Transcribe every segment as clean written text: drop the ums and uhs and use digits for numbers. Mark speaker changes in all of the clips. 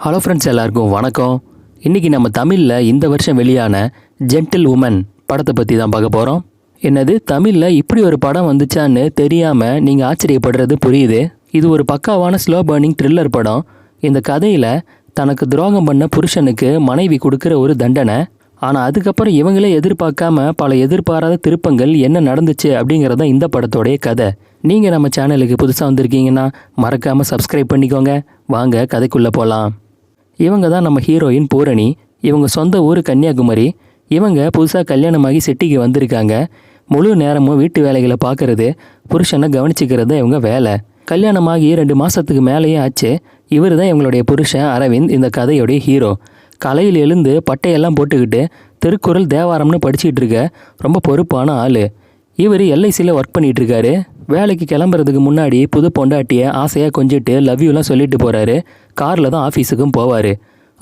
Speaker 1: Hello friends, எல்லாருக்கும் வணக்கம். இன்றைக்கி நம்ம தமிழில் இந்த வருஷம் வெளியான ஜென்டில் உமன் படத்தை பற்றி தான் பார்க்க போகிறோம். என்னது, தமிழில் இப்படி ஒரு படம் வந்துச்சான்னு தெரியாமல் நீங்கள் ஆச்சரியப்படுறது புரியுது. இது ஒரு பக்காவான ஸ்லோ பர்னிங் த்ரில்லர் படம். இந்த கதையில் தனக்கு துரோகம் பண்ண புருஷனுக்கு மனைவி கொடுக்குற ஒரு தண்டனை. ஆனால் அதுக்கப்புறம் இவங்களே எதிர்பார்க்காம பல எதிர்பாராத திருப்பங்கள் என்ன நடந்துச்சு அப்படிங்கிறத இந்த படத்தோடைய கதை. நீங்கள் நம்ம சேனலுக்கு புதுசாக வந்திருக்கீங்கன்னா மறக்காமல் சப்ஸ்கிரைப் பண்ணிக்கோங்க. வாங்க கதைக்குள்ளே போகலாம். இவங்க தான் நம்ம ஹீரோயின் பூரணி. இவங்க சொந்த ஊர் கன்னியாகுமரி. இவங்க புதுசாக கல்யாணமாகி சிட்டிக்கு வந்திருக்காங்க. முழு நேரமும் வீட்டு வேலைகளை பார்க்குறது, புருஷனை கவனிச்சிக்கிறது இவங்க வேலை. கல்யாணமாகி 2 மாதத்துக்கு மேலேயே ஆச்சு. இவர் தான் இவங்களுடைய புருஷன் அரவிந்த், இந்த கதையோடைய ஹீரோ. காலையில் எழுந்து பட்டையெல்லாம் போட்டுக்கிட்டு திருக்குறள் தேவாரம்னு படிச்சுக்கிட்டு இருக்க ரொம்ப பொறுப்பான ஆள். இவர் எல்ஐசியில் ஒர்க் பண்ணிகிட்டு இருக்காரு. வேலைக்கு கிளம்புறதுக்கு முன்னாடி புது பொண்டாட்டியை ஆசையாக கொஞ்சிட்டு லவ் யூலாம் சொல்லிட்டு போகிறாரு. காரில் தான் ஆஃபீஸுக்கும் போவார்.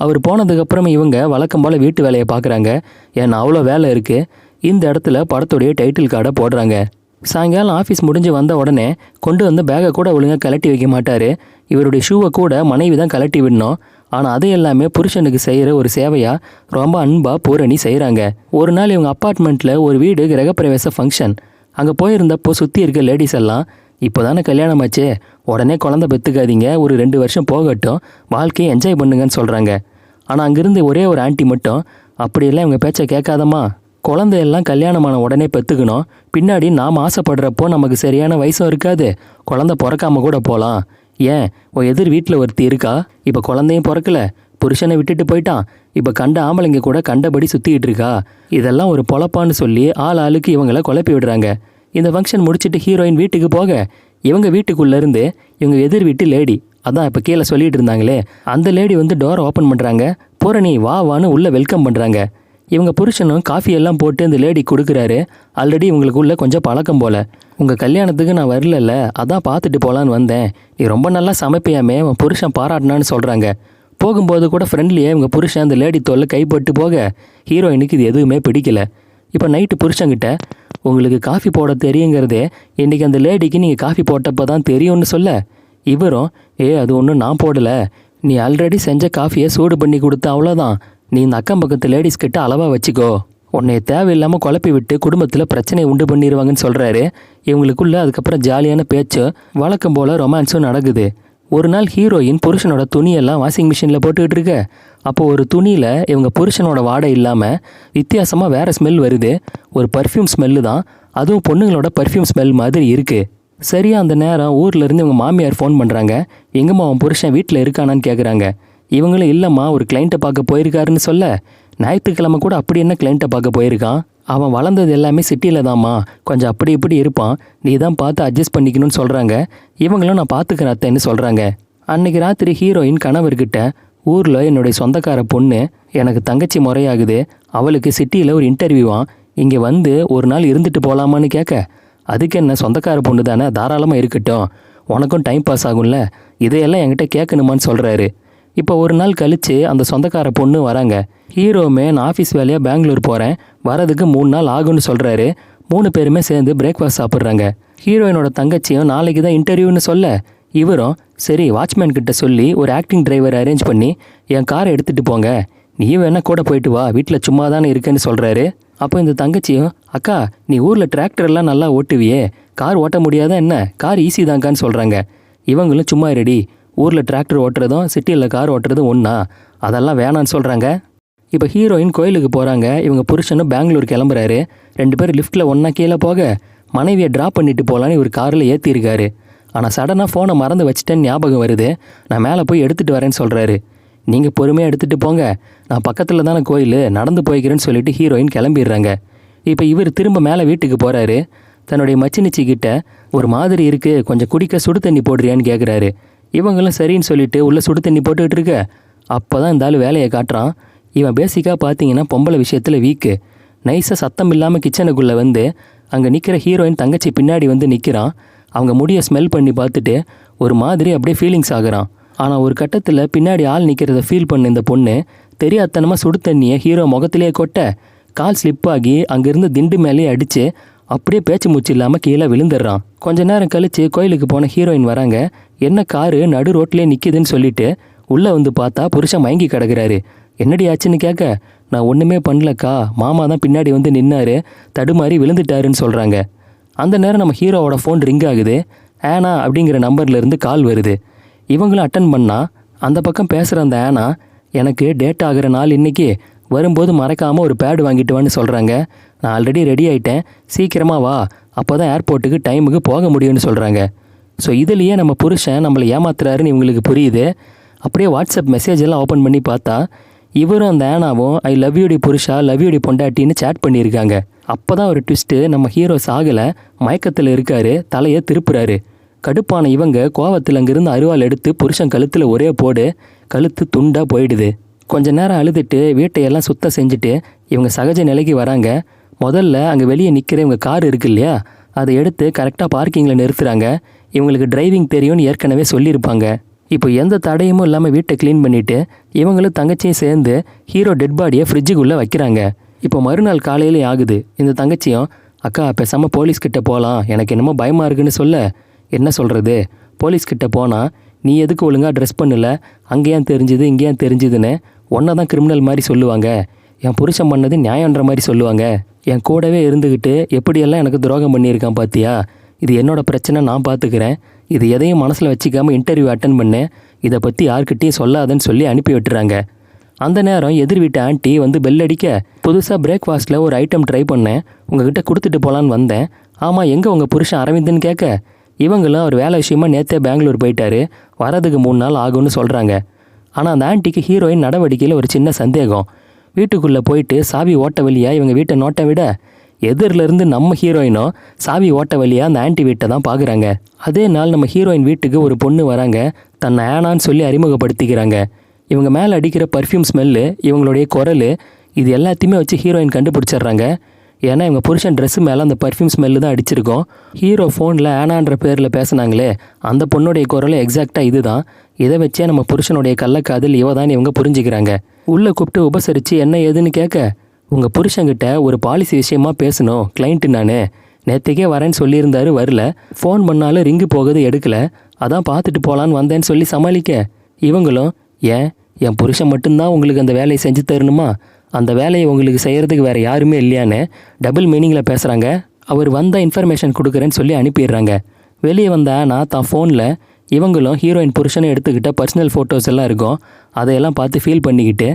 Speaker 1: அவர் போனதுக்கப்புறமே இவங்க வழக்கம் போல் வீட்டு வேலையை பார்க்குறாங்க. ஏன்னா அவ்வளோ வேலை இருக்குது. இந்த இடத்துல படத்துடைய டைட்டில் கார்டை போடுறாங்க. சாயங்காலம் ஆஃபீஸ் முடிஞ்சு வந்த உடனே கொண்டு வந்த பேகை கூட ஒழுங்காக கலட்டி வைக்க மாட்டார். இவருடைய ஷூவை கூட மனைவி தான் கலட்டி விடணும். ஆனால் அதை எல்லாமே புருஷனுக்கு செய்கிற ஒரு சேவையாக ரொம்ப அன்பாக பூரணி செய்கிறாங்க. ஒரு நாள் இவங்க அப்பார்ட்மெண்ட்டில் ஒரு வீடு கிரகப்பிரவேச ஃபங்க்ஷன். அங்கே போயிருந்தப்போ சுற்றி இருக்க லேடிஸ் எல்லாம், இப்போ தானே கல்யாணம் ஆச்சே, உடனே குழந்தை பெற்றுக்காதீங்க, ஒரு 2 வருஷம் போகட்டும், வாழ்க்கையை என்ஜாய் பண்ணுங்கன்னு சொல்கிறாங்க. ஆனால் அங்கேருந்து ஒரே ஒரு ஆண்டி மட்டும், அப்படியெல்லாம் இவங்க பேச்சை கேட்காதம்மா, குழந்தையெல்லாம் கல்யாணமான உடனே பெற்றுக்கணும், பின்னாடி நாம் ஆசைப்படுறப்போ நமக்கு சரியான வயசும் இருக்காது, குழந்தை பிறக்காம கூட போகலாம். ஏன் உன் எதிர் வீட்டில் ஒருத்தி இருக்கா, இப்போ குழந்தையும் பிறக்கல, புருஷனை விட்டுட்டு போயிட்டான், இப்போ கண்ட ஆம்பளைங்க கூட கண்டபடி சுற்றிக்கிட்டு இருக்கா, இதெல்லாம் ஒரு பொழப்பான்னு சொல்லி ஆளுக்கு இவங்களை குழப்பி விடுறாங்க. இந்த ஃபங்க்ஷன் முடிச்சுட்டு ஹீரோயின் வீட்டுக்கு போக இவங்க வீட்டுக்குள்ளேருந்து இவங்க எதிர் வீட்டு லேடி, அதான் இப்போ கீழே சொல்லிட்டு இருந்தாங்களே, அந்த லேடி வந்து டோரை ஓப்பன் பண்ணுறாங்க. பூரணி வா வான்னு உள்ளே வெல்கம் பண்ணுறாங்க. இவங்க புருஷனும் காஃபி எல்லாம் போட்டு இந்த லேடி கொடுக்குறாரு. ஆல்ரெடி இவங்களுக்குள்ள கொஞ்சம் பழக்கம் போல். உங்கள் கல்யாணத்துக்கு நான் வரல, அதான் பார்த்துட்டு போகலான்னு வந்தேன், நீ ரொம்ப நல்லா சமைப்பியாமே, உன் புருஷன் பாராட்டினான்னு சொல்கிறாங்க. போகும்போது கூட ஃப்ரெண்ட்லியே இவங்க புருஷன் அந்த லேடி தோல்ல கைப்பட்டு போக ஹீரோயினுக்கு இது எதுவுமே பிடிக்கல. இப்போ நைட்டு புருஷங்கிட்ட, உங்களுக்கு காஃபி போட தெரியுங்கிறதே இன்றைக்கி அந்த லேடிக்கு நீங்கள் காஃபி போட்டப்போ தான் தெரியும்னு சொல்ல, இவரும் அது ஒன்றும் நான் போடலை, நீ ஆல்ரெடி செஞ்ச காஃபியை சூடு பண்ணி கொடுத்த, அவ்வளோதான், நீ இந்த அக்கம் பக்கத்து லேடிஸ் கிட்ட அளவாக வச்சுக்கோ, உன்னை தேவையில்லாமல் குழப்பி விட்டு குடும்பத்தில் பிரச்சனையை உண்டு பண்ணிடுவாங்கன்னு சொல்கிறாரு. இவங்களுக்குள்ள அதுக்கப்புறம் ஜாலியான பேச்சு, வழக்கம் போல் ரொமான்ஸும் நடக்குது. ஒரு நாள் ஹீரோயின் புருஷனோட துணியெல்லாம் வாஷிங் மிஷினில் போட்டுக்கிட்டு இருக்க, அப்போது ஒரு துணியில் இவங்க புருஷனோட வாடை இல்லாமல் வித்தியாசமாக வேறு ஸ்மெல் வருது. ஒரு பர்ஃப்யூம் ஸ்மெல்லு தான், அதுவும் பொண்ணுங்களோட பர்ஃப்யூம் ஸ்மெல் மாதிரி இருக்குது. சரியாக அந்த நேரம் ஊர்லேருந்து இவங்க மாமியார் ஃபோன் பண்ணுறாங்க. எங்கம்மா அவன் புருஷன் வீட்டில் இருக்கானான்னு கேட்குறாங்க. இவங்களும் இல்லைம்மா, ஒரு கிளைண்ட்டை பார்க்க போயிருக்காருன்னு சொல்ல, ஞாயிற்றுக்கிழமை கூட அப்படி என்ன கிளைண்ட்டை பார்க்க போயிருக்கான், அவன் வளர்ந்தது எல்லாமே சிட்டியில் தான்மா, கொஞ்சம் அப்படி இப்படி இருப்பான், நீ தான் பார்த்து அட்ஜஸ்ட் பண்ணிக்கணும்னு சொல்கிறாங்க. இவங்களும் நான் பார்த்துக்கிறேன் அத்தைன்னு சொல்கிறாங்க. அன்றைக்கி ராத்திரி ஹீரோயின் கணவர்கிட்ட, ஊரில் என்னுடைய சொந்தக்கார பொண்ணு எனக்கு தங்கச்சி முறையாகுது, அவளுக்கு சிட்டியில் ஒரு இன்டர்வியூவான், இங்கே வந்து ஒரு நாள் இருந்துட்டு போகலாமான்னு கேட்க, அதுக்கு என்ன, சொந்தக்கார பொண்ணு தானே, தாராளமாக இருக்கட்டும், உனக்கும் டைம் பாஸ் ஆகும்ல, இதையெல்லாம் என்கிட்ட கேட்கணுமான்னு சொல்கிறாரு. இப்போ ஒரு நாள் கழித்து அந்த சொந்தக்கார பொண்ணு வராங்க. ஹீரோவுமே நான் ஆஃபீஸ் வேலையாக பெங்களூர் போகிறேன், வரதுக்கு 3 நாள் ஆகும்னு சொல்கிறாரு. 3 பேருமே சேர்ந்து பிரேக்ஃபாஸ்ட் சாப்பிட்றாங்க. ஹீரோயினோட தங்கச்சியும் நாளைக்கு தான் இன்டர்வியூன்னு சொல்ல, இவரும் சரி வாட்ச்மேன் கிட்ட சொல்லி ஒரு ஆக்டிங் டிரைவர் அரேஞ்ச் பண்ணி என் காரை எடுத்துகிட்டு போங்க, நீ வேணா கூட போயிட்டு வா, வீட்டில் சும்மா தானே இருக்கேன்னு சொல்கிறாரு. அப்போ இந்த தங்கச்சியும், அக்கா நீ ஊரில் டிராக்டர்லாம் நல்லா ஓட்டுவியே, கார் ஓட்ட முடியாதா என்ன, கார் ஈஸி தாங்கான்னு சொல்கிறாங்க. இவங்களும் சும்மா ரெடி, ஊரில் டிராக்டர் ஓட்டுறதும் சிட்டியில் கார் ஓட்டுறதும் ஒன்றா, அதெல்லாம் வேணான்னு சொல்கிறாங்க. இப்போ ஹீரோயின் கோயிலுக்கு போகிறாங்க. இவங்க புருஷனும் பெங்களூர் கிளம்புறாரு. 2 பேர் லிஃப்ட்டில் ஒன்றா கீழே போக மனைவியை ட்ராப் பண்ணிட்டு போகலான்னு இவர் காரில் ஏற்றிருக்காரு. ஆனால் சடனாக ஃபோனை மறந்து வச்சுட்டேன்னு ஞாபகம் வருது. நான் மேலே போய் எடுத்துகிட்டு வரேன்னு சொல்கிறாரு. நீங்கள் பொறுமையாக எடுத்துகிட்டு போங்க, நான் பக்கத்தில் தானே கோயில், நடந்து போய்க்கிறேன்னு சொல்லிட்டு ஹீரோயின் கிளம்பிடுறாங்க. இப்போ இவர் திரும்ப மேலே வீட்டுக்கு போகிறாரு. தன்னுடைய மச்சினிச்சிக்கிட்ட, ஒரு மாதிரி இருக்குது, கொஞ்சம் குடிக்க சுடு தண்ணி போடுறியான்னு கேட்குறாரு. இவங்களும் சரின்னு சொல்லிட்டு உள்ளே சுடு தண்ணி போட்டுக்கிட்டு இருக்க, அப்போ தான் இந்த ஆள் வேலையை காட்டுறான். இவன் பேசிக்காக பார்த்தீங்கன்னா பொம்பளை விஷயத்தில் வீக்கு. நைஸாக சத்தம் இல்லாமல் கிச்சனுக்குள்ளே வந்து அங்கே நிற்கிற ஹீரோயின் தங்கச்சி பின்னாடி வந்து நிற்கிறான். அவங்க முடியை ஸ்மெல் பண்ணி பார்த்துட்டு ஒரு மாதிரி அப்படியே ஃபீலிங்ஸ் ஆகுறான். ஆனால் ஒரு கட்டத்தில் பின்னாடி ஆள் நிற்கிறத ஃபீல் பண்ண இந்த பொண்ணு தெரியாதனமாக சுடு தண்ணியை ஹீரோ முகத்திலே கொட்ட, கால் ஸ்லிப் ஆகி அங்கேருந்து திண்டு மேலேயே அடித்து அப்படியே பேச்சு மூச்சு இல்லாமல் கீழே விழுந்துடுறான். கொஞ்ச நேரம் கழித்து கோயிலுக்கு போன ஹீரோயின் வராங்க. என்ன காரு நடு ரோட்லேயே நிற்கிதுன்னு சொல்லிட்டு உள்ளே வந்து பார்த்தா புருஷன் மயங்கி கிடக்குறாரு. என்னடி ஆச்சுன்னு கேட்க, நான் ஒன்றுமே பண்ணலக்கா, மாமா தான் பின்னாடி வந்து நின்னாரு, தடுமாறி விழுந்துட்டாருன்னு சொல்கிறாங்க. அந்த நேரம் நம்ம ஹீரோவோட ஃபோன் ரிங் ஆகுது. ஆனா அப்படிங்கிற நம்பர்லேருந்து கால் வருது. இவங்களும் அட்டன் பண்ணால் அந்த பக்கம் பேசுகிற அந்த ஆனா, எனக்கு டேட் ஆகிற நாள் இன்னைக்கு, வரும்போது மறக்காமல் ஒரு பேட் வாங்கிட்டு வான்னு சொல்கிறாங்க. நான் ஆல்ரெடி ரெடி ஆகிட்டேன், சீக்கிரமாக வா, அப்போ தான் ஏர்போர்ட்டுக்கு டைமுக்கு போக முடியும்னு சொல்கிறாங்க. ஸோ இதுலேயே நம்ம புருஷன் நம்மளை ஏமாத்துறாருன்னு இவங்களுக்கு புரியுது. அப்படியே வாட்ஸ்அப் மெசேஜ் எல்லாம் ஓப்பன் பண்ணி பார்த்தா இவரும் அந்த ஆனாவும் I love you D Purusha, love you D பொண்டாட்டின்னு சேட் பண்ணியிருக்காங்க. அப்போ தான் ஒரு ட்விஸ்ட்டு, நம்ம ஹீரோ சாகலை, மயக்கத்தில் இருக்காரு, தலையை திருப்புறாரு. கடுப்பான இவங்க கோவத்தில் அங்கிருந்து அருவாள் எடுத்து புருஷன் கழுத்தில் ஒரே போடு, கழுத்து துண்டாக போயிடுது. கொஞ்ச நேரம் அழுதுட்டு வீட்டையெல்லாம் சுத்தம் செஞ்சுட்டு இவங்க சகஜ நிலைக்கு வராங்க. முதல்ல அங்கே வெளியே நிற்கிற இவங்க கார் இருக்கு இல்லையா, அதை எடுத்து கரெக்டாக பார்க்கிங்கில் நிறுத்துகிறாங்க. இவங்களுக்கு டிரைவிங் தெரியும்னு ஏற்கனவே சொல்லியிருப்பாங்க. இப்போ எந்த தடையுமும் இல்லாமல் வீட்டை க்ளீன் பண்ணிவிட்டு இவங்களும் தங்கச்சியும் சேர்ந்து ஹீரோ டெட் பாடியை ஃப்ரிட்ஜுக்குள்ளே வைக்கிறாங்க. இப்போ மறுநாள் காலையிலே ஆகுது. இந்த தங்கச்சியும், அக்கா பேசாமல் போலீஸ்கிட்ட போகலாம், எனக்கு என்னமோ பயமாக இருக்குன்னு சொல்ல, என்ன சொல்கிறது, போலீஸ்கிட்ட போனால் நீ எதுக்கு ஒழுங்காக ட்ரெஸ் பண்ணல, அங்கே ஏன் தெரிஞ்சுது இங்கே ஏன் தெரிஞ்சுதுன்னு ஒன்றை தான் கிரிமினல் மாதிரி சொல்லுவாங்க, என் புருஷன் பண்ணது நியாயன்ற மாதிரி சொல்லுவாங்க, என் கூடவே இருந்துக்கிட்டு எப்படியெல்லாம் எனக்கு துரோகம் பண்ணியிருக்கான் பார்த்தியா, இது என்னோட பிரச்சனை, நான் பார்த்துக்கிறேன், இது எதையும் மனசில் வச்சுக்காமல் இன்டர்வியூ அட்டன் பண்ணு, இதை பற்றி யார்கிட்டையும் சொல்லாதன்னு சொல்லி அனுப்பி விட்டுறாங்க. அந்த நேரம் எதிர் வீட்டு ஆண்டி வந்து பெல் அடிக்க, புதுசாக பிரேக்ஃபாஸ்ட்டில் ஒரு ஐட்டம் ட்ரை பண்ணேன், உங்ககிட்ட கொடுத்துட்டு போகலான்னு வந்தேன், ஆமாம் எங்கே உங்கள் புருஷன் அரவிந்தன்னு கேட்க, இவங்களும் அவர் வேலை விஷயமா நேற்றே பெங்களூர் போயிட்டாரு, வரதுக்கு 3 நாள் ஆகும்னு சொல்கிறாங்க. ஆனால் அந்த ஆண்டிக்கு ஹீரோயின் நடவடிக்கையில் ஒரு சின்ன சந்தேகம். வீட்டுக்குள்ளே போயிட்டு சாவி ஓட்ட வழியாக இவங்க வீட்டை நோட்டை விட, எதிரிலேருந்து நம்ம ஹீரோயினும் சாவி ஓட்ட வழியாக அந்த ஆண்டி வீட்டை தான் பார்க்குறாங்க. அதே நாள் நம்ம ஹீரோயின் வீட்டுக்கு ஒரு பொண்ணு வராங்க, தன்னை ஆனான்னு சொல்லி அறிமுகப்படுத்திக்கிறாங்க. இவங்க மேலே அடிக்கிற பர்ஃப்யூம் ஸ்மெல்லு, இவங்களுடைய குரல், இது எல்லாத்தையுமே வச்சு ஹீரோயின் கண்டுபிடிச்சிட்றாங்க. ஏன்னா இவங்க புருஷன் ட்ரெஸ்ஸு மேலே அந்த பர்ஃப்யூம் ஸ்மெல்லு தான் அடிச்சிருக்கோம். ஹீரோ ஃபோனில் ஆனான்ற பேரில் பேசுனாங்களே அந்த பொண்ணுடைய குரல் எக்ஸாக்டாக இது தான். இதை வச்சே நம்ம புருஷனுடைய கள்ளக்காதல் இவ தான் இவங்க புரிஞ்சுக்கிறாங்க. உள்ளே கூப்பிட்டு உபசரித்து என்ன ஏதுன்னு கேட்க, உங்கள் புருஷங்கிட்ட ஒரு பாலிசி விஷயமா பேசணும், கிளைண்ட்டு நான் நேற்றுக்கே வரேன்னு சொல்லியிருந்தாரு, வரல, ஃபோன் பண்ணாலும் ரிங்கு போகுது எடுக்கலை, அதான் பார்த்துட்டு போகலான்னு வந்தேன்னு சொல்லி சமாளிக்க, இவங்களும் ஏன் என் புருஷன் மட்டும்தான் உங்களுக்கு அந்த வேலையை செஞ்சு தரணுமா, அந்த வேலையை உங்களுக்கு செய்கிறதுக்கு வேறு யாருமே இல்லையான்னு டபுள் மீனிங்கில் பேசுகிறாங்க. அவர் வந்தால் இன்ஃபர்மேஷன் கொடுக்குறேன்னு சொல்லி அனுப்பிடுறாங்க. வெளியே வந்தா நான் தான் ஃபோனில் இவங்களும் ஹீரோயின் புருஷனை எடுத்துக்கிட்ட பர்சனல் ஃபோட்டோஸ் எல்லாம் இருக்கும், அதையெல்லாம் பார்த்து ஃபீல் பண்ணிக்கிட்டு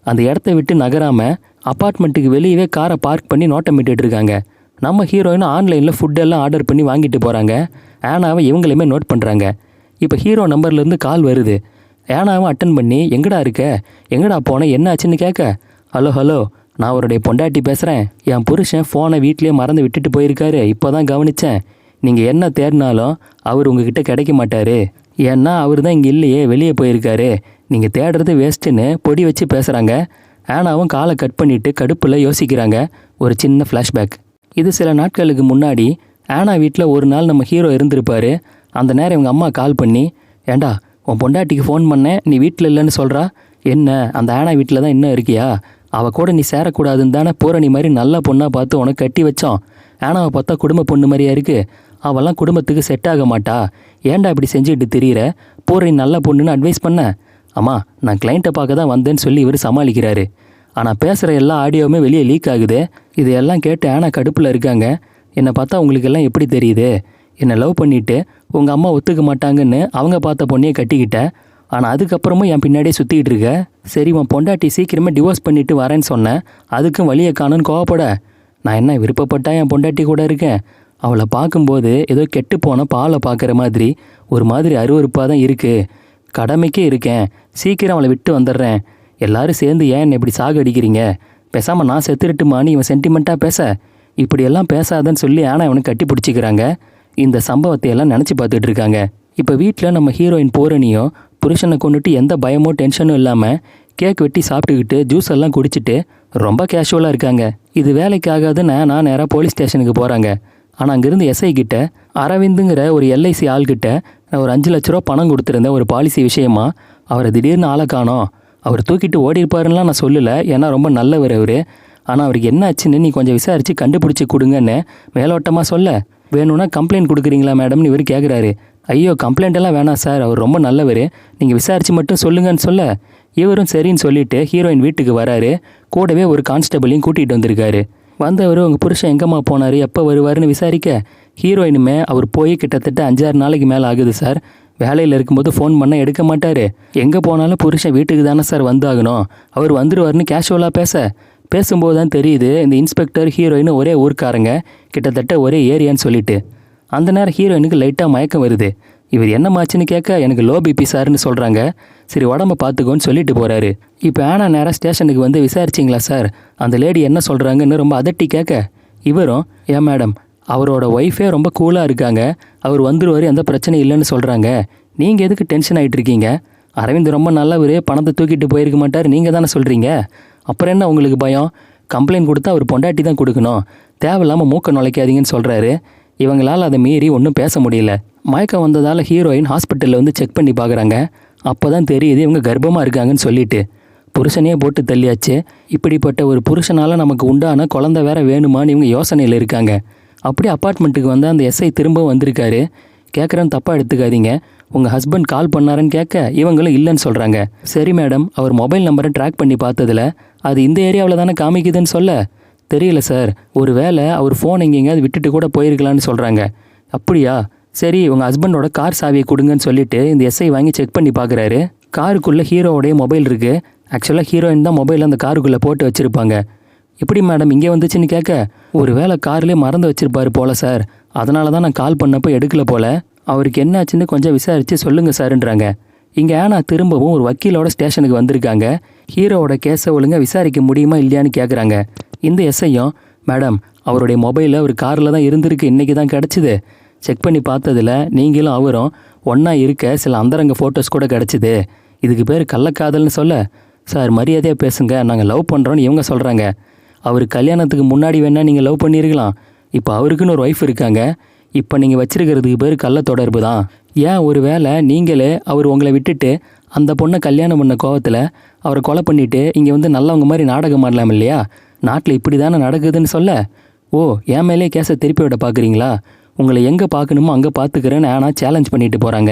Speaker 1: அந்த இடத்த விட்டு நகராமல் அப்பார்ட்மெண்ட்டுக்கு வெளியவே காரை பார்க் பண்ணி நோட்டமிட்டு இருக்காங்க. நம்ம ஹீரோயினும் ஆன்லைனில் ஃபுட்டெல்லாம் ஆர்டர் பண்ணி வாங்கிட்டு போகிறாங்க. ஆனாவை இவங்களுமே நோட் பண்ணுறாங்க. இப்போ ஹீரோ நம்பர்லேருந்து கால் வருது. ஏனாவும் அட்டன் பண்ணி எங்கடா இருக்க, எங்கடா போன, என்ன ஆச்சுன்னு கேட்க, ஹலோ ஹலோ நான் அவருடைய பொண்டாட்டி பேசுகிறேன், என் புருஷன் ஃபோனை வீட்லேயே மறந்து விட்டுட்டு போயிருக்காரு, இப்போ தான் கவனித்தேன், நீங்கள் என்ன தேடினாலும் அவர் உங்ககிட்ட கிடைக்க மாட்டார், ஏன்னா அவர் தான் இங்கே இல்லையே, வெளியே போயிருக்காரு, நீங்கள் தேடுறது வேஸ்ட்டுன்னு பொடி வச்சு பேசுகிறாங்க. ஆனாவும் காலை கட் பண்ணிவிட்டு கடுப்பில் யோசிக்கிறாங்க. ஒரு சின்ன ஃப்ளாஷ்பேக். இது சில நாட்களுக்கு முன்னாடி ஆனா வீட்டில் ஒரு நாள் நம்ம ஹீரோ இருந்திருப்பார். அந்த நேரம் இவங்க அம்மா கால் பண்ணி, ஏண்டா உன் பொண்டாட்டிக்கு ஃபோன் பண்ணேன், நீ வீட்டில் இல்லைன்னு சொல்கிறா, என்ன அந்த ஆனா வீட்டில் தான் இன்னும் இருக்கியா, அவள் கூட நீ சேரக்கூடாதுன்னு தானே பூரணி மாதிரி நல்ல பொண்ணாக பார்த்து உனக்கு கட்டி வச்சோம், ஆனாவை பார்த்தா குடும்ப பொண்ணு மாதிரியா இருக்குது, அவெல்லாம் குடும்பத்துக்கு செட் ஆக மாட்டா, ஏன்டா இப்படி செஞ்சுக்கிட்டு திரியிற, பூரணி நல்ல பொண்ணுன்னு அட்வைஸ் பண்ண, அம்மா நான் கிளைண்ட்டை பார்க்க தான் வந்தேன்னு சொல்லி இவர் சமாளிக்கிறாரு. ஆனால் பேசுகிற எல்லா ஆடியோவுமே வெளியே லீக் ஆகுது. இதையெல்லாம் கேட்டு ஆனா கடுப்பில் இருக்காங்க. என்னை பார்த்தா உங்களுக்கு எல்லாம் எப்படி தெரியுது, என்னை லவ் பண்ணிவிட்டு உங்கள் அம்மா ஒத்துக்க மாட்டாங்கன்னு அவங்க பார்த்த பொண்ணையே கட்டிக்கிட்ட, ஆனால் அதுக்கப்புறமும் என் பின்னாடியே சுற்றிக்கிட்டு இருக்க, சரி உன் பொண்டாட்டி சீக்கிரமாக டிவோர்ஸ் பண்ணிவிட்டு வரேன்னு சொன்னேன், அதுக்கும் வழியை காணுன்னு கோவப்பட, நான் என்ன விருப்பப்பட்டா என் பொண்டாட்டி கூட இருக்கேன், அவளை பார்க்கும்போது ஏதோ கெட்டு போன பாலை பார்க்குற மாதிரி ஒரு மாதிரி அருவருப்பாக தான் இருக்குது, கடமைக்கே இருக்கேன், சீக்கிரம் அவளை விட்டு வந்துடுறேன், எல்லாரும் சேர்ந்து ஏன் என்னை இப்படி சாகடிக்கிறீங்க, பேசாமல் நான் செத்துருட்டுமான்னு இவன் சென்டிமெண்ட்டாக பேச, இப்படியெல்லாம் பேசாதன்னு சொல்லி ஆனால் இவனை கட்டி பிடிச்சிக்கிறாங்க. இந்த சம்பவத்தை எல்லாம் நினச்சி பார்த்துட்டு இருக்காங்க. இப்போ வீட்டில் நம்ம ஹீரோயின் பூரணியும் புருஷனை கொண்டுட்டு எந்த பயமோ டென்ஷனும் இல்லாமல் கேக் வெட்டி சாப்பிட்டுக்கிட்டு ஜூஸ் எல்லாம் குடிச்சிட்டு ரொம்ப கேஷுவலாக இருக்காங்க. இது வேலைக்கு ஆகாதுன்னு நான் நேராக போலீஸ் ஸ்டேஷனுக்கு போகிறாங்க. ஆனால் அங்கேருந்து எஸ்ஐ கிட்ட அரவிந்துங்கிற ஒரு எல்ஐசி ஆள்கிட்ட நான் ஒரு 5 லட்ச ரூபா பணம் கொடுத்துருந்தேன் ஒரு பாலிசி விஷயமா, அவரை திடீர்னு ஆளை காணோம், அவர் தூக்கிட்டு ஓடி இருப்பாருன்னெலாம் நான் சொல்லலை, ஏன்னா ரொம்ப நல்லவர் அவர், ஆனால் அவருக்கு என்ன ஆச்சுன்னு நீ கொஞ்சம் விசாரித்து கண்டுபிடிச்சி கொடுங்கன்னு மேலோட்டமாக சொல்ல, வேணும்னா கம்ப்ளைண்ட் கொடுக்குறீங்களா மேடம்னு இவர் கேட்குறாரு. ஐயோ கம்ப்ளைண்ட் எல்லாம் வேணாம் சார், அவர் ரொம்ப நல்லவர், நீங்கள் விசாரித்து மட்டும் சொல்லுங்கன்னு சொல்ல இவரும் சரின்னு சொல்லிட்டு ஹீரோயின் வீட்டுக்கு வராரு. கூடவே ஒரு கான்ஸ்டபிளையும் கூட்டிகிட்டு வந்திருக்காரு. வந்தவர் உங்கள் புருஷன் எங்கம்மா போனார், எப்போ வருவாருன்னு விசாரிக்க ஹீரோயினுமே அவர் போய் கிட்டத்தட்ட 5-6 நாளைக்கு மேலே ஆகுது சார், வேலையில் இருக்கும்போது ஃபோன் பண்ணால் எடுக்க மாட்டார், எங்கே போனாலும் புருஷன் வீட்டுக்கு தானே சார் வந்தாகணும், அவர் வந்துடுவார்னு கேஷுவலாக பேசும்போது தான் தெரியுது இந்த இன்ஸ்பெக்டர் ஹீரோயின் ஒரே ஊர்க்காரங்க, கிட்டத்தட்ட ஒரே ஏரியான்னு சொல்லிட்டு. அந்த நேரம் ஹீரோயினுக்கு லைட்டாக மயக்கம் வருது. இவர் என்னமாச்சுன்னு கேட்க எனக்கு லோ பிபி சார்னு சொல்கிறாங்க. சரி உடம்ப பார்த்துக்கோன்னு சொல்லிட்டு போகிறாரு. இப்போ ஆனா நேராக ஸ்டேஷனுக்கு வந்து விசாரிச்சிங்களா சார், அந்த லேடி என்ன சொல்கிறாங்கன்னு ரொம்ப அதட்டி கேட்க இவரும் ஏன் மேடம், அவரோட ஒய்ஃபே ரொம்ப கூலாக இருக்காங்க, அவர் வந்துருவார், எந்த பிரச்சனையும் இல்லைன்னு சொல்கிறாங்க, நீங்கள் எதுக்கு டென்ஷன் ஆகிட்டு இருக்கீங்க, அரவிந்த் ரொம்ப நல்லவர், பணத்தை தூக்கிட்டு போயிருக்க மாட்டார், நீங்கள் தானே சொல்கிறீங்க, அப்புறம் என்ன உங்களுக்கு பயம், கம்ப்ளைண்ட் கொடுத்தா அவர் பொண்டாட்டி தான் கொடுக்கணும், தேவையில்லாமல் மூக்க நுழைக்காதீங்கன்னு சொல்கிறாரு. இவங்களால் அதை மீறி ஒன்றும் பேச முடியல. மயக்கம் வந்ததால் ஹீரோயின் ஹாஸ்பிட்டலில் வந்து செக் பண்ணி பார்க்குறாங்க. அப்போ தான் தெரியுது இவங்க கர்ப்பமாக இருக்காங்கன்னு சொல்லிட்டு. புருஷனையே போட்டு தள்ளியாச்சு, இப்படிப்பட்ட ஒரு புருஷனால் நமக்கு உண்டான குழந்தை வேற வேணுமான்னு இவங்க யோசனையில் இருக்காங்க. அப்படி அப்பார்ட்மெண்ட்டுக்கு வந்து அந்த எஸ்ஐ திரும்பவும் வந்திருக்காரு. கேட்குறேன்னு தப்பாக எடுத்துக்காதீங்க, உங்கள் ஹஸ்பண்ட் கால் பண்ணாருன்னு கேட்க இவங்களும் இல்லைன்னு சொல்கிறாங்க. சரி மேடம், அவர் மொபைல் நம்பரை ட்ராக் பண்ணி பார்த்ததில் அது இந்த ஏரியாவில் தானே காமிக்குதுன்னு சொல்ல தெரியல சார், ஒரு வேளை அவர் ஃபோன் எங்கேயாவது விட்டுட்டு கூட போயிருக்கலான்னு சொல்கிறாங்க. அப்படியா, சரி உங்கள் ஹஸ்பண்டோட கார் சாவியை கொடுங்கன்னு சொல்லிட்டு இந்த எஸ்ஐ வாங்கி செக் பண்ணி பார்க்குறாரு. காருக்குள்ளே ஹீரோவோடைய மொபைல் இருக்குது. ஆக்சுவலாக ஹீரோயின் தான் மொபைல் அந்த காருக்குள்ளே போட்டு வச்சுருப்பாங்க. எப்படி மேடம் இங்கே வந்துச்சுன்னு கேட்க ஒரு வேளை கார்லேயே மறந்து வச்சுருப்பாரு போல சார், அதனால தான் நான் கால் பண்ணப்போ எடுக்கல போல, அவருக்கு என்னாச்சுன்னு கொஞ்சம் விசாரித்து சொல்லுங்கள் சார்ன்றாங்க. இங்கே ஆனா திரும்பவும் ஒரு வக்கீலோட ஸ்டேஷனுக்கு வந்திருக்காங்க. ஹீரோவோட கேஸை ஒழுங்காக விசாரிக்க முடியுமா இல்லையான்னு கேட்குறாங்க. இந்த எஸ்ஐயும் மேடம், அவருடைய மொபைலில் ஒரு காரில் தான் இருந்திருக்கு, இன்றைக்கி தான் கிடச்சிது, செக் பண்ணி பார்த்ததில் நீங்களும் அவரும் ஒன்றா இருக்க சில அந்தரங்க ஃபோட்டோஸ் கூட கிடச்சிது, இதுக்கு பேர் கள்ளக்காதல்னு சொல்ல சார் மரியாதையாக பேசுங்க, நாங்கள் லவ் பண்ணுறோன்னு இவங்க சொல்கிறாங்க. அவர் கல்யாணத்துக்கு முன்னாடி வேணால் நீங்கள் லவ் பண்ணியிருக்கலாம், இப்போ அவருக்குன்னு ஒரு ஒய்ஃப் இருக்காங்க, இப்போ நீங்கள் வச்சிருக்கிறதுக்கு பேர் கள்ள தொடர்பு தான். ஏன் ஒரு வேளை நீங்களே அவர் உங்களை விட்டுட்டு அந்த பொண்ணை கல்யாணம் பண்ண கோவத்தில் அவரை கொலை பண்ணிவிட்டு இங்கே வந்து நல்லவங்க மாதிரி நாடகம் ஆடலாம் இல்லையா, நாட்டில் இப்படி தானே நடக்குதுன்னு சொல்ல ஓ என் மேலே கேஸை திருப்பி விட பார்க்குறீங்களா, உங்களை எங்கே பார்க்கணுமோ அங்கே பார்த்துக்கிறேன்னு ஆனால் சேலஞ்ச் பண்ணிட்டு போகிறாங்க.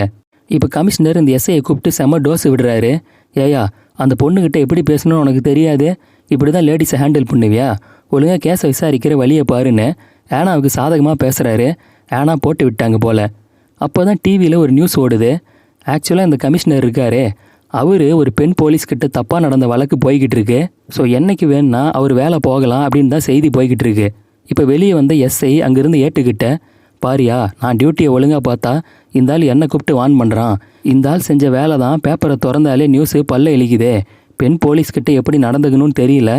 Speaker 1: இப்போ கமிஷனர் இந்த எஸ்ஐயை கூப்பிட்டு செம்ம டோஸ் விடுறாரு. ஏயா, அந்த பொண்ணுக்கிட்ட எப்படி பேசணும்னு உனக்கு தெரியாது, இப்படி தான் லேடிஸை ஹேண்டில் பண்ணுவியா, ஒழுங்காக கேஸை விசாரிக்கிற வழியை பாருன்னு ஆனாவுக்கு சாதகமாக பேசுகிறாரு. ஆனா போட்டு விட்டாங்க போல். அப்போ தான் டிவியில் ஒரு நியூஸ் ஓடுது. ஆக்சுவலாக இந்த கமிஷனர் இருக்காரே, அவர் ஒரு பெண் போலீஸ்கிட்ட தப்பாக நடந்த வழக்கு போய்கிட்டு இருக்கு. ஸோ என்னைக்கு வேணுன்னா அவர் வேலை போகலாம் அப்படின்னு தான் செய்தி போய்கிட்டு இருக்கு. இப்போ வெளியே வந்த எஸ்ஐ அங்கேருந்து ஏட்டுக்கிட்ட பாரியா, நான் டியூட்டியை ஒழுங்காக பார்த்தா இந்த ஆள் என்னை கூப்பிட்டு வான் பண்ணுறான், இந்த ஆள் செஞ்ச வேலை தான் பேப்பரை திறந்தாலே நியூஸு பல்ல இழிக்குதே, பெண் போலீஸ்கிட்ட எப்படி நடந்துக்கணும்னு தெரியல,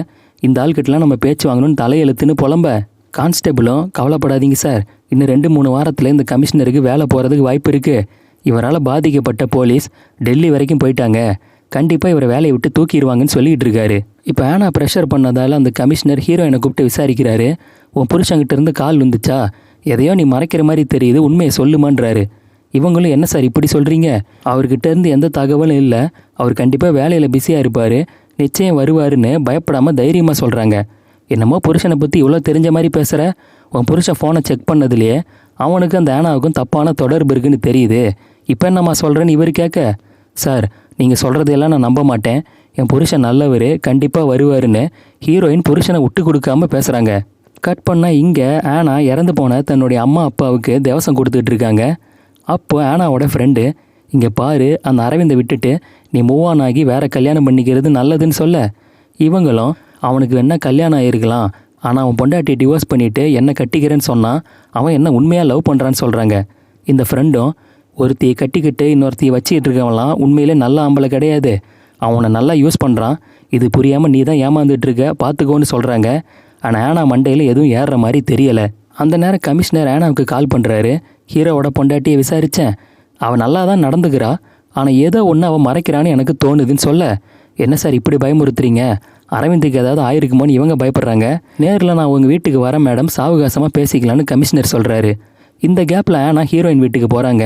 Speaker 1: இந்த ஆள்கிட்டலாம் நம்ம பேச்சு வாங்கணும்னு தலையெழுத்துன்னு புலம்ப. கான்ஸ்டபிளும் கவலைப்படாதீங்க சார், இன்னும் 2-3 வாரத்தில் இந்த கமிஷனருக்கு வேலை போகிறதுக்கு வாய்ப்பு இருக்குது, இவரால் பாதிக்கப்பட்ட போலீஸ் டெல்லி வரைக்கும் போயிட்டாங்க, கண்டிப்பாக இவரை வேலையை விட்டு தூக்கிடுவாங்கன்னு சொல்லிகிட்டு இருக்காரு. இப்போ ஆனா ப்ரெஷர் பண்ணதால் அந்த கமிஷனர் ஹீரோயினை கூப்பிட்டு விசாரிக்கிறாரு. உன் புருஷங்கிட்ட இருந்து கால் வந்துச்சா, எதையோ நீ மறைக்கிற மாதிரி தெரியுது, உண்மையை சொல்லுமான்றாரு. இவங்களும் என்ன சார் இப்படி சொல்கிறீங்க, அவர்கிட்ட இருந்து எந்த தகவலும் இல்லை, அவர் கண்டிப்பாக வேலையில் பிஸியாக இருப்பார், நிச்சயம் வருவாருன்னு பயப்படாமல் தைரியமாக சொல்கிறாங்க. என்னமோ புருஷனை பற்றி இவ்வளோ தெரிஞ்ச மாதிரி பேசுகிற, உன் புருஷன் ஃபோனை செக் பண்ணதுலையே அவனுக்கு அந்த ஆனாவுக்கும் தப்பான தொடர்பு இருக்குன்னு தெரியுது, இப்போ என்னம்மா சொல்கிறேன்னு இவர் கேட்க சார் நீங்கள் சொல்கிறதையெல்லாம் நான் நம்ப மாட்டேன், என் புருஷன் நல்லவர், கண்டிப்பாக வருவாருன்னு ஹீரோயின் புருஷனை விட்டு கொடுக்காம பேசுகிறாங்க. கட் பண்ணால் இங்கே ஆனா இறந்து போன தன்னுடைய அம்மா அப்பாவுக்கு தேவசம் கொடுத்துட்டு இருக்காங்க. அப்போ ஆனாவோட ஃப்ரெண்டு இங்கே பாரு, அந்த அரவிந்தை விட்டுட்டு நீ மூவ் ஆன் ஆகி வேறு கல்யாணம் பண்ணிக்கிறது நல்லதுன்னு சொல்ல இவங்களும் அவனுக்கு வேணா கல்யாணம் ஆகிருக்கலாம், ஆனால் அவன் பொண்டாட்டி டிவோர்ஸ் பண்ணிவிட்டு என்னை கட்டிக்கிறேன்னு சொன்னான், அவன் என்ன உண்மையாக லவ் பண்ணுறான்னு சொல்கிறாங்க. இந்த ஃப்ரெண்டும் ஒருத்தியை கட்டிக்கிட்டு இன்னொருத்தியை வச்சுக்கிட்டு இருக்கவன்லாம் உண்மையிலே நல்ல ஆம்பளை கிடையாது, அவனை நல்லா யூஸ் பண்ணுறான், இது புரியாமல் நீ தான் ஏமாந்துட்டு இருக்க பார்த்துக்கோன்னு சொல்கிறாங்க. ஆனால் ஆனா மண்டையில் எதுவும் ஏறுற மாதிரி தெரியலை. அந்த நேரம் கமிஷனர் ஆனாவுக்கு கால் பண்ணுறாரு. ஹீரோவோட பொண்டாட்டியை விசாரித்தேன், அவன் நல்லா தான் நடந்துக்கிறா, ஆனால் ஏதோ ஒன்று அவன் மறைக்கிறான்னு எனக்கு தோணுதுன்னு சொல்ல என்ன சார் இப்படி பயமுறுத்துறீங்க, அரவிந்துக்கு ஏதாவது ஆயிருக்குமோன்னு இவங்க பயப்படுறாங்க, நேரில் நான் உங்கள் வீட்டுக்கு வரேன் மேடம், சாவகாசமாக பேசிக்கலான்னு கமிஷனர் சொல்கிறாரு. இந்த கேப்பில் நான் ஹீரோயின் வீட்டுக்கு போகிறாங்க.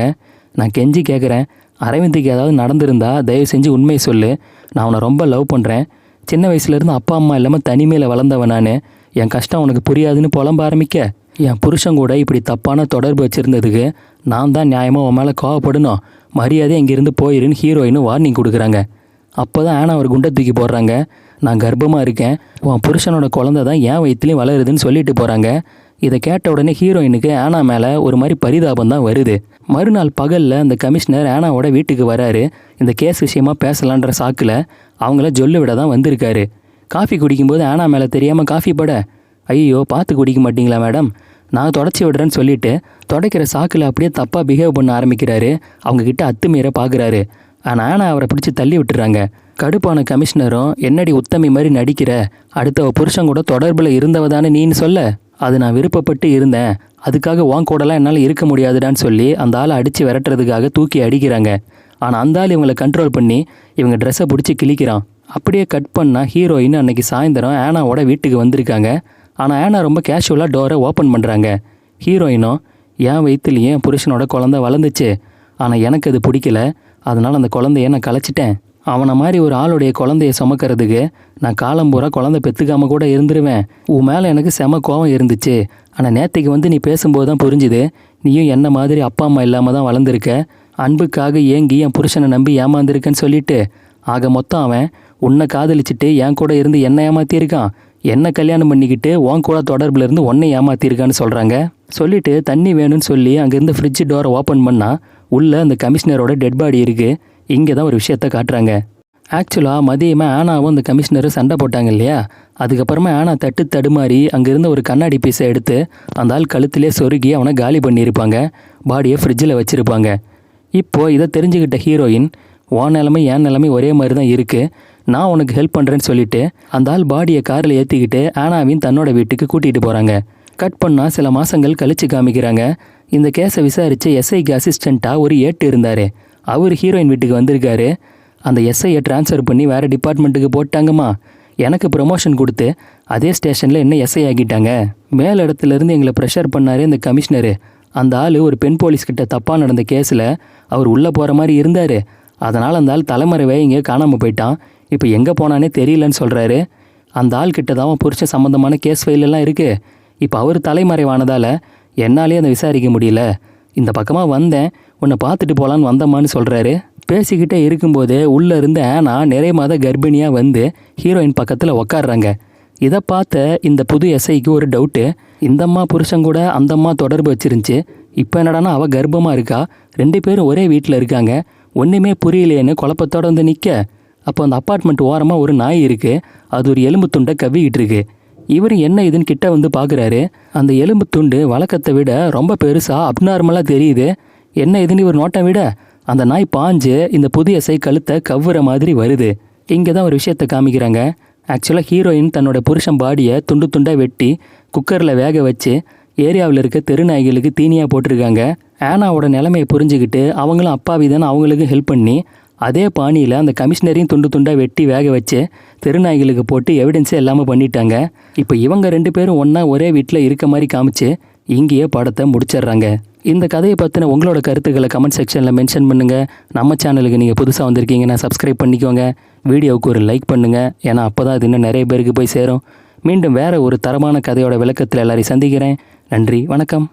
Speaker 1: நான் கெஞ்சி கேட்குறேன், அரவிந்துக்கு ஏதாவது நடந்திருந்தா தயவு செஞ்சு உண்மையை சொல்லு, நான் அவனை ரொம்ப லவ் பண்ணுறேன், சின்ன வயசுலேருந்து அப்பா அம்மா இல்லாமல் தனிமையில் வளர்ந்தவன் நான், என் கஷ்டம் உனக்கு புரியாதுன்னு புலம்ப ஆரம்பிக்க என் புருஷன் கூட இப்படி தப்பான தொடர்பு வச்சுருந்ததுக்கு நான் தான் நியாயமாக உன் மேலே கோவப்படணும், மரியாதை இங்கேருந்து போயிருன்னு ஹீரோயினும் வார்னிங் கொடுக்குறாங்க. அப்போ தான் ஆனா ஒரு குண்டை தூக்கி போடுறாங்க. நான் கர்ப்பமாக இருக்கேன், உன் புருஷனோட குழந்தை தான் என் வயிற்றுலையும் வளருதுன்னு சொல்லிட்டு போகிறாங்க. இதை கேட்ட உடனே ஹீரோயினுக்கு ஆனா மேலே ஒரு மாதிரி பரிதாபம் தான் வருது. மறுநாள் பகலில் அந்த கமிஷனர் ஆனாவோட வீட்டுக்கு வராரு. இந்த கேஸ் விஷயமா பேசலான்ற சாக்கில் அவங்கள ஜொல்லு விட தான் வந்திருக்காரு. காஃபி குடிக்கும்போது ஆனா மேலே தெரியாமல் காஃபி பட, ஐயோ பார்த்து குடிக்க மாட்டீங்களா மேடம், நான் தொடச்சி விடுறேன்னு சொல்லிட்டு தொடக்கிற சாக்கில் அப்படியே தப்பாக பிஹேவ் பண்ண ஆரம்பிக்கிறாரு. அவங்கக்கிட்ட அத்துமீற பார்க்குறாரு. ஆனால் ஆனா அவரை பிடிச்சி தள்ளி விட்டுறாங்க. கடுப்பான கமிஷனரும், என்னடி உத்தமி மாதிரி நடிக்கிற, அடுத்தவ புருஷன் கூட தொடர்பில் இருந்தவ தானே நீன்னு சொல்ல, அது நான் விருப்பப்பட்டு இருந்தேன், அதுக்காக உன் கூடலாம் என்னால் இருக்க முடியாதுடான்னு சொல்லி அந்த ஆளை அடித்து விரட்டுறதுக்காக தூக்கி அடிக்கிறாங்க. ஆனால் அந்த ஆள் இவங்களை கண்ட்ரோல் பண்ணி இவங்க ட்ரெஸ்ஸை பிடிச்சி கிழிக்கிறான். அப்படியே கட் பண்ணால் ஹீரோயின் அன்னைக்கு சாயந்தரம் ஆனாவோட வீட்டுக்கு வந்திருக்காங்க. ஆனால் ஆனா ரொம்ப கேஷுவலாக டோரை ஓப்பன் பண்ணுறாங்க. ஹீரோயினும், என் வயிற்றுலேயே புருஷனோட குழந்தை வளர்ந்துச்சு, ஆனால் எனக்கு அது பிடிக்கல, அதனால் அந்த குழந்தைய நான் கலைச்சிட்டேன். அவனை மாதிரி ஒரு ஆளுடைய குழந்தைய சுமக்கிறதுக்கு நான் காலம்பூரா குழந்தை பெற்றுக்காமல் கூட இருந்துருவேன். உன் மேலே எனக்கு செம கோவம் இருந்துச்சு, ஆனால் நேற்றுக்கு வந்து நீ பேசும்போது தான் புரிஞ்சுது, நீயும் என்ன மாதிரி அப்பா அம்மா இல்லாமல் தான் வளர்ந்துருக்க, அன்புக்காக ஏங்கி என் புருஷனை நம்பி ஏமாந்துருக்கேன்னு சொல்லிட்டு, ஆக மொத்தம் அவன் உன்னை காதலிச்சுட்டு என் கூட இருந்து என்னை ஏமாற்றியிருக்கான், என்ன கல்யாணம் பண்ணிக்கிட்டு உன் கூட தொடர்பில் இருந்து உன்னை ஏமாற்றிருக்கான்னு சொல்கிறாங்க. சொல்லிட்டு தண்ணி வேணும்னு சொல்லி அங்கேருந்து ஃப்ரிட்ஜ் டோரை ஓப்பன் பண்ணால் உள்ளே அந்த கமிஷனரோட டெட் பாடி இருக்குது. இங்கே தான் ஒரு விஷயத்த காட்டுறாங்க. ஆக்சுவலாக மதியமாக ஆனாவும் அந்த கமிஷனரும் சண்டை போட்டாங்க இல்லையா, அதுக்கப்புறமா ஆனா தட்டு தடுமாறி அங்கேருந்து ஒரு கண்ணாடி பீஸை எடுத்து அந்த ஆள் கழுத்திலே சொருகி அவனை காலி பண்ணியிருப்பாங்க. பாடியை ஃப்ரிட்ஜில் வச்சுருப்பாங்க. இப்போது இதை தெரிஞ்சுக்கிட்ட ஹீரோயின், உன் நிலைமை என் நிலைமை ஒரே மாதிரி தான் இருக்குது, நான் உனக்கு ஹெல்ப் பண்ணுறேன்னு சொல்லிட்டு அந்த ஆள் பாடியை காரில் ஏற்றிக்கிட்டு ஆனாவின் தன்னோட வீட்டுக்கு கூட்டிகிட்டு போகிறாங்க. கட் பண்ணால் சில மாதங்கள் கழித்து காமிக்கிறாங்க. இந்த கேஸை விசாரித்து எஸ்ஐக்கு அசிஸ்டண்ட்டாக ஒரு ஏட்டு இருந்தார். அவர் ஹீரோயின் வீட்டுக்கு வந்திருக்காரு. அந்த எஸ்ஐயை ட்ரான்ஸ்ஃபர் பண்ணி வேறு டிபார்ட்மெண்ட்டுக்கு போட்டாங்கம்மா, எனக்கு ப்ரொமோஷன் கொடுத்து அதே ஸ்டேஷனில் என்ன எஸ்ஐ ஆக்கிட்டாங்க. மேல் இடத்துலேருந்து எங்களை ப்ரெஷர் பண்ணார் இந்த கமிஷனரு. அந்த ஆள் ஒரு பெண் போலீஸ்கிட்ட தப்பாக நடந்த கேஸில் அவர் உள்ளே போகிற மாதிரி இருந்தார். அதனால் அந்த ஆள் தலைமறைவே இங்கே காணாமல் போயிட்டான். இப்போ எங்கே போனானே தெரியலன்னு சொல்கிறாரு. அந்த ஆள் கிட்ட தான் புருஷன் சம்மந்தமான கேஸ் ஃபைலெல்லாம் இருக்குது. இப்போ அவர் தலைமறைவானதால் என்னாலே அதை விசாரிக்க முடியல. இந்த பக்கமாக வந்தேன், உன்னை பார்த்துட்டு போகலான்னு வந்தம்மான்னு சொல்கிறாரு. பேசிக்கிட்டே இருக்கும்போதே உள்ளே இருந்து ஆனா நிறைய மாத கர்ப்பிணியாக வந்து ஹீரோயின் பக்கத்தில் உக்காடுறாங்க. இதை பார்த்த இந்த புது எஸ்ஐக்கு ஒரு டவுட்டு, இந்தம்மா புருஷன் கூட அந்தம்மா தொடர்பு வச்சிருந்துச்சு, இப்போ என்னடானா அவள் கர்ப்பமாக இருக்கா, 2 பேரும் ஒரே வீட்டில் இருக்காங்க, ஒன்றுமே புரியலையேன்னு குழப்பத்தோடு வந்து நிற்க, அப்போ அந்த அப்பார்ட்மெண்ட் ஓரமாக ஒரு நாய் இருக்குது, அது ஒரு எலும்பு துண்டை கவ்விக்கிட்டு இருக்கு. இவர் என்ன இதுன்னு கிட்ட வந்து பார்க்குறாரு. அந்த எலும்பு துண்டு வழக்கத்தை விட ரொம்ப பெருசாக அப்நார்மலாக தெரியுது. என்ன இதுன்னு இவர் நோட்டம் விட அந்த நாய் பாஞ்சு இந்த புதிய எஸ்ஐ கழுத்தை கவ்வுற மாதிரி வருது. இங்கே தான் ஒரு விஷயத்தை காமிக்கிறாங்க. ஆக்சுவலாக ஹீரோயின் தன்னோட புருஷன் பாடியை துண்டு துண்டாக வெட்டி குக்கரில் வேக வச்சு ஏரியாவில் இருக்க தெருநாய்களுக்கு தீனியாக போட்டிருக்காங்க. ஆனாவோட நிலைமையை புரிஞ்சுக்கிட்டு அவங்களும் அப்பாவி தானே அவங்களுக்கும் ஹெல்ப் பண்ணி அதே பாணியில் அந்த கமிஷனரையும் துண்டு துண்டாக வெட்டி வேக வச்சு தெருநாய்களுக்கு போட்டு எவிடன்ஸே எல்லாமே பண்ணிட்டாங்க. இப்போ இவங்க 2 பேரும் ஒன்றா ஒரே வீட்டில் இருக்க மாதிரி காமிச்சு இங்கேயே படத்தை முடிச்சிடுறாங்க. இந்த கதையை பற்றின உங்களோட கருத்துக்களை கமெண்ட் செக்ஷனில் மென்ஷன் பண்ணுங்கள். நம்ம சேனலுக்கு நீங்கள் புதுசாக வந்திருக்கீங்கன்னா சப்ஸ்கிரைப் பண்ணிக்கோங்க. வீடியோவுக்கு ஒரு லைக் பண்ணுங்கள், ஏன்னா அப்போ தான் அது இன்னும் நிறைய பேருக்கு போய் சேரும். மீண்டும் வேறு ஒரு தரமான கதையோட விளக்கத்தில் எல்லாரையும் சந்திக்கிறேன். நன்றி, வணக்கம்.